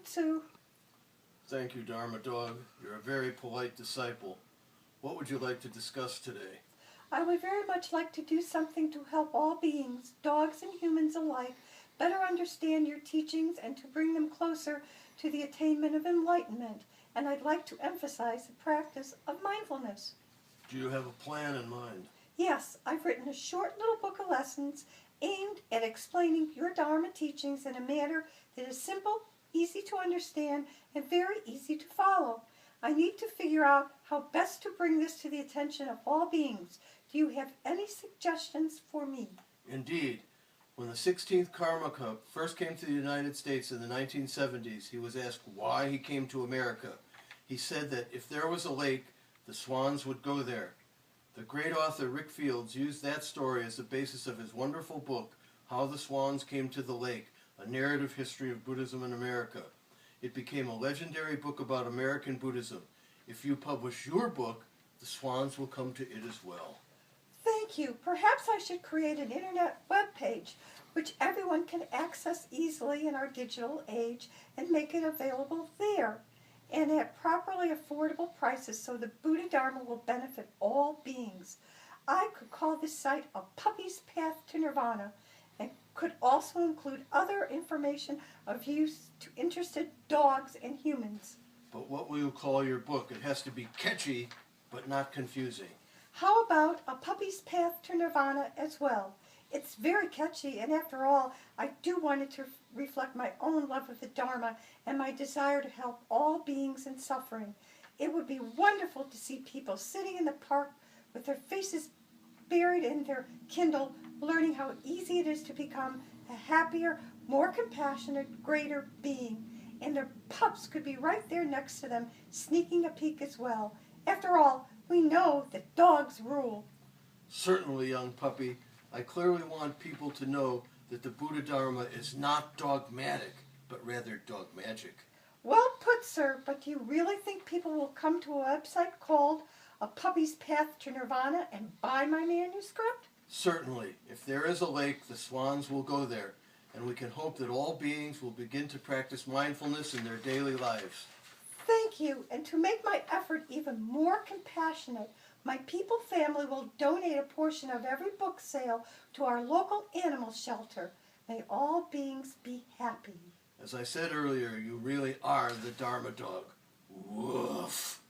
Butsu. Thank you, Dharma Dog. You're a very polite disciple. What would you like to discuss today? I would very much like to do something to help all beings, dogs and humans alike, better understand your teachings and to bring them closer to the attainment of enlightenment. And I'd like to emphasize the practice of mindfulness. Do you have a plan in mind? Yes, I've written a short little book of lessons aimed at explaining your Dharma teachings in a manner that is simple, easy to understand, and very easy to follow. I need to figure out how best to bring this to the attention of all beings. Do you have any suggestions for me? Indeed. When the 16th Karma Cup first came to the United States in the 1970s, he was asked why he came to America. He said that if there was a lake, the swans would go there. The great author Rick Fields used that story as the basis of his wonderful book, How the Swans Came to the Lake, a narrative history of Buddhism in America. It became a legendary book about American Buddhism. If you publish your book, the swans will come to it as well. Thank you. Perhaps I should create an internet web page which everyone can access easily in our digital age and make it available there and at properly affordable prices so the Buddha Dharma will benefit all beings. I could call this site A Puppy's Path to Nirvana and could also include other information of use to interested dogs and humans. But what will you call your book? It has to be catchy, but not confusing. How about A Puppy's Path to Nirvana as well? It's very catchy, and after all, I do want it to reflect my own love of the Dharma and my desire to help all beings in suffering. It would be wonderful to see people sitting in the park with their faces buried in their Kindle, learning how easy it is to become a happier, more compassionate, greater being. And their pups could be right there next to them, sneaking a peek as well. After all, we know that dogs rule. Certainly, young puppy. I clearly want people to know that the Buddha Dharma is not dogmatic, but rather dogmagic. Well put, sir, but do you really think people will come to a website called A Puppy's Path to Nirvana and buy my manuscript? Certainly. If there is a lake, the swans will go there, and we can hope that all beings will begin to practice mindfulness in their daily lives. Thank you, and to make my effort even more compassionate, my people family will donate a portion of every book sale to our local animal shelter. May all beings be happy. As I said earlier, you really are the Dharma Dog. Woof!